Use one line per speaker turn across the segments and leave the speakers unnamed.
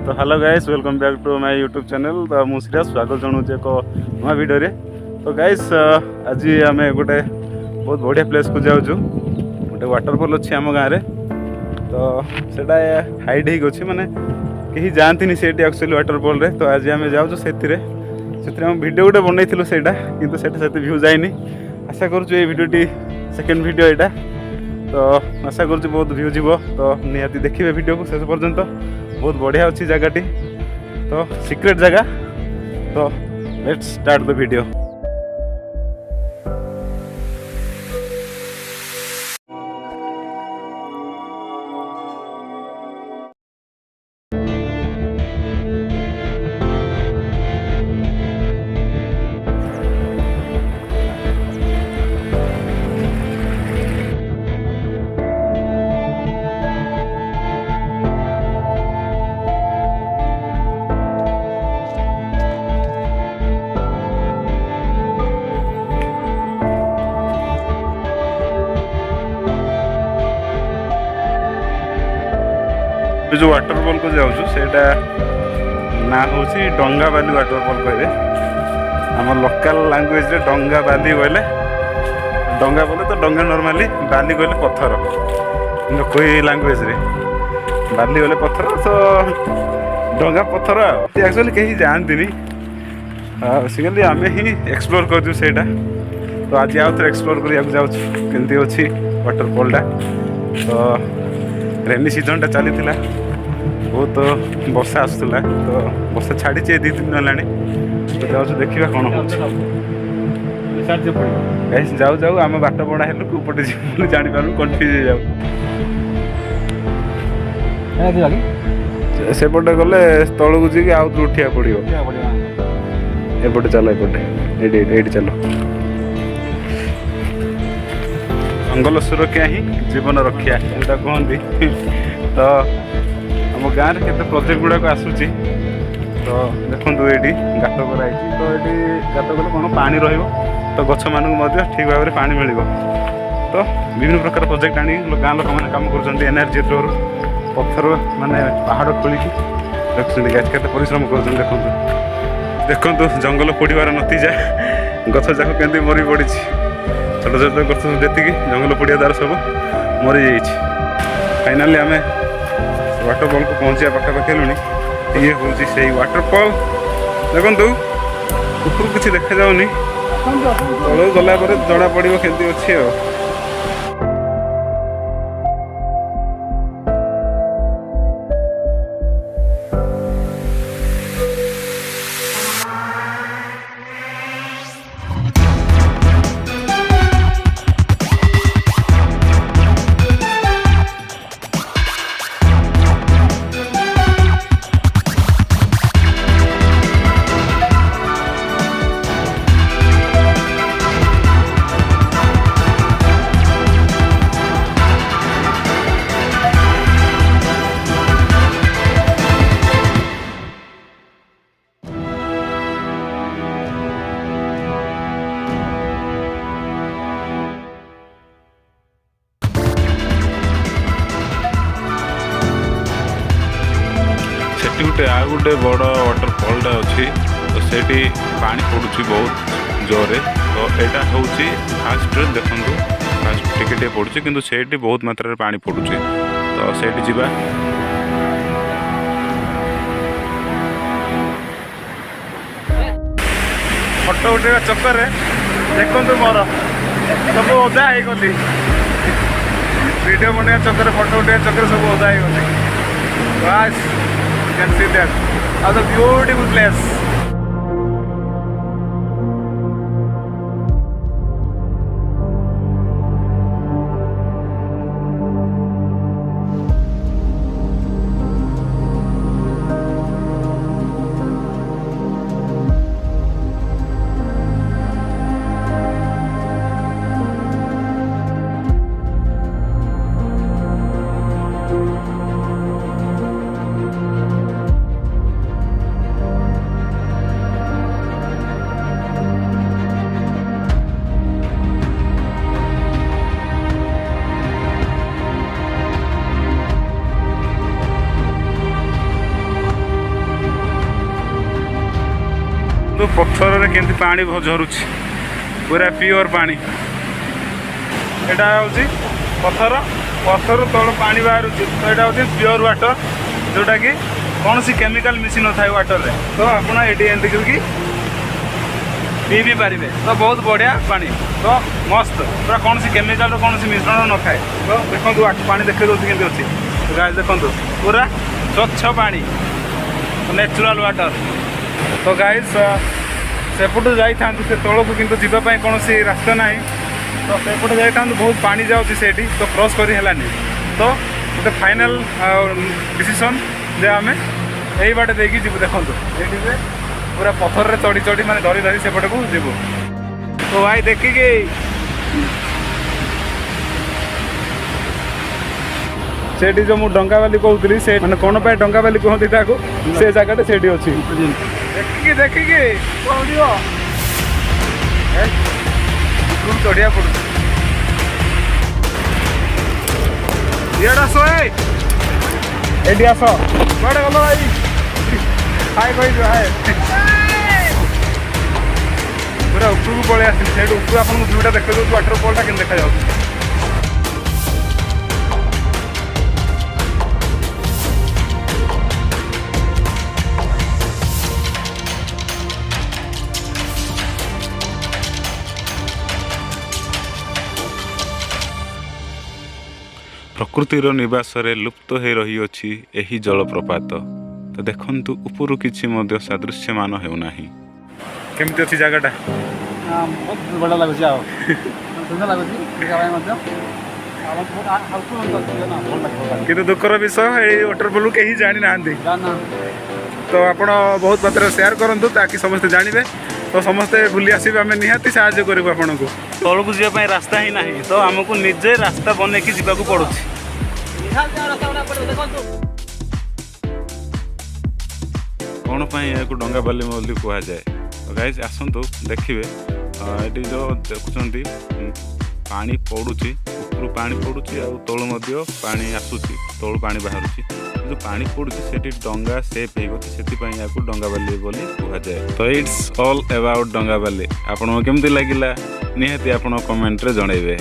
तो hello guys welcome back to my YouTube channel. तो मुझे स्वागत जनाऊँ एक नुआ वीडियो रे। तो गाइस आज आम गोटे बहुत बढ़िया प्लेस को जाऊँ, गोटे वाटरफॉल अच्छी आम गाँव में। तो सेटा हाइट होगी माने कहीं जाती से एक्चुअली वाटरफॉल रे। तो आज आम जाऊँ से वीडियो गोटे बनई सेटा किंतु से व्यू जाइनी। आशा करूँ ये वीडियोटी सेकेंड वीडियो यहाँ। तो आशा करूँ बहुत व्यू जीव। तो निहाती देखिए वीडियो को शेष पर्यंत। बहुत बढ़िया अच्छी जगहटी, तो सीक्रेट जगह। तो लेट्स स्टार्ट द वीडियो। जो वाटरफॉल को जाऊँ सेटा ना हूँ डंगा बाली वाटरफॉल कहे। आम लोकल लैंग्वेज रे डंगा बाली बोले, डंगा बोले तो डंगा नॉर्मली, बाली बोले पत्थर। कोई लैंग्वेज रे बाली बोले पत्थर, तो डंगा पत्थर एक्चुअली कहीं जानती बेसिकली आम ही एक्सप्लोर कर सेटा। तो आज आउ थे एक्सप्लोर करके जाऊँ केमती अच्छी वाटरफॉलटा। तो रेनी सीजन टा चली बहुत वर्षा आसूला, तो वर्षा छाड़ी 2-3 दिन है। तो जाऊँ देखा कौन हो जाऊ जाऊ आम बाट बड़ा हेलु कौपटे जी जापारू कन्फ्यूज जाऊ। सेपटे गले तलू जी आउ तो उठा पड़ो। एपटे चलो, एपटे चलो। जंगल सुरक्षा ही जीवन रक्षा एटा कहती। तो आम गाँव में केते प्रोजेक्ट गुड़ाक आसूची। तो देखो ये गात कराई। तो ये गात कले कौन पानी तो गछ मानक ठीक भाव में पानी मिल। तो विभिन्न प्रकार प्रोजेक्ट आनी गाँव लोक मैंने कम कर एनर्जी थ्रो पत्थर माने पहाड़ खोलिकी रखुच्च। गाछ के परिश्रम कर देखु जंगल पोड़ार नतीजा गछ जाक केमती मरी पड़ी। छोट छोट गछ जी जंगल पोड़िया द्वारा सब मरी जा। फाइनाली आम वाटरफॉल को पहुँचा पाखापाखि लुणी। ये हूँ से वाटरफॉल देखु ऊपर किसी देखा जाऊनी, तलू गला जना पड़ो केमती अच्छी। गोटे आ गोटे बड़ वाटरफॉलटा अच्छी। तो सेठी पानी पड़ुची बहुत जोरे। तो यहाँ हूँ फास्ट देखु फास्ट टिके पड़ुची किंतु सेठी बहुत मात्रा पानी पड़ुची। तो सेठी जीवा। फोटो उठेगा चक्कर देखु मोर सब ओदा हो गली। वीडियो बनवा चक्कर फोटो उठेगा चक्कर सब ओदा हो गली। बस you can see that as a beautiful place. पत्थर रे केमती पानी झरुची पूरा प्योर पानी एटा होची पत्थर पत्थर तल पानी बाहर तो यहाँ हूँ प्योर वाटर जोटा कि कौन सी केमिकल मिसी न था वाटर रे तो आपड़ ये एमती करके पी भी पारे तो बहुत बढ़िया पानी तो मस्त पूरा कौन सी केमिकल कौन सी मिश्रण न थाए तो देखो पानी देखे दूसरी केमती अच्छी गाइस देखो पूरा स्वच्छ पानी नेचुरल वाटर तो गाइस सेपटू जाई था से तौक कि जीवाई कौन सी रास्ता ना तो सेपटे जाई था बहुत पानी जाऊँगी सेठी तो क्रॉस कर हेलानी तो गोटे फाइनाल डिसीजन जे आम यही बाटे देखी जीव देखो ये पूरा पत्थर रे चढ़ी चढ़ी माने धरी धरी सेपटे को जीव तो भाई देखिकी सेठी जो मुझे डंगावाली कहूली से मैंने कौन पे डंगावाली कहती से जगह से अच्छी देखिकी देखिकी चढ़िया पड़ू ये आस ये आस कड़े गल भाई हाय कही हाय पूरा उपरକୁ पलि आस ऊपर आपको व्यूटा देखते वाटरफॉलटा के देखा जाऊँ प्रकृतिर निवास लुप्त हो रही अछि एही जलप्रपात तो देखंतु ऊपर किछि मध्य सादृश्यमान हेउना केमती अच्छी जगहटा
बहुत बढ़िया लगुच सुंदर लगुच
किंतु दुखर विषय ये वाटरफॉल कहीं जानी ना तो आपण बहुत मात्रा शेयर करूँ ताकि समस्ते जानवे तो समस्ते बुली आसवे आम निहाती साहाଯ୍य करूँ आपन को तौक जावाई रास्ता ही ना तो आमको निजे रास्ता बनैकी जावाक पड़ू कौन या डंगा बाली बोली कह जाए तो गाइस आसतु देखिए ये जो देखुं पानी पड़ुची ऊपर पानी पड़ुची आ तलु पानी आसूची तलु पानी बाहर जो पानी पड़ुची से डंगा सेफ होती से डंगा बाली बोली कह जाए तो इट्स ऑल अबाउट डंगा बाली आपको केमती लगिला निहाती आप कमेंट रे जनइबे।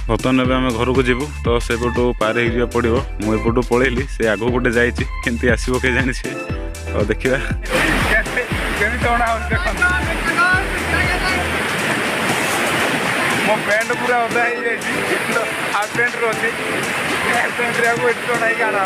बर्तमान एवं आम घर को जीवु तो सेपटू पार हो पड़ो मुझे पलैली से आग गोटे जाती आसो के जानी से तो देखा मो पैंट पूरा ओदा हो हाफ पैंट अच्छी पैंट टणाई आना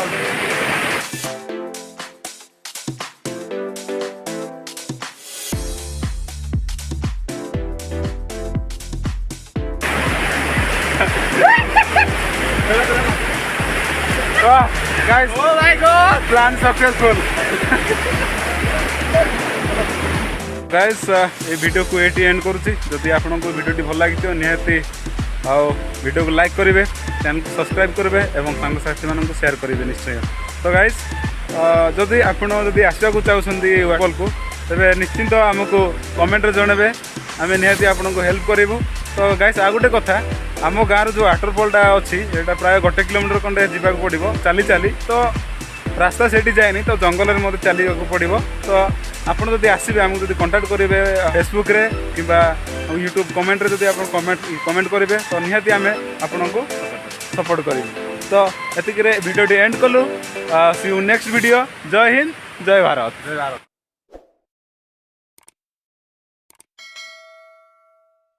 guys, oh my god, plan successful guys ये वीडियो को एटी एंड करुच्ची जदि आपको वीडियो भल लगी निहाती वीडियो को लाइक करेंगे चैनल को सब्सक्राइब करेंगे और सांगसाथी मानक शेयर करेंगे निश्चय तो गाइस जदि आपड़ आसवा चाहते वाटरफॉल को तेरे निश्चिंत आमको कमेंट जनइबे आम निहाती आपको हेल्प करूँ तो गाइस आ गोटे कथा आम गाँव जो वाटरफॉलटा अच्छी यहाँ प्राय 1 किलोमीटर खंडे जावाक पड़ो चली चली तो रास्ता से जाए तो जंगल में मत चल पड़ो तो आपड़ जब आसवे आमको जब कंटाक्ट करेंगे फेसबुक रे कि यूट्यूब कमेंट रे जब आप कमेंट करेंगे तो निहाती आम आपन को सपोर्ट करें तो ये वीडियो एंड कलु सी यू नेक्स्ट वीडियो जय हिंद जय भारत।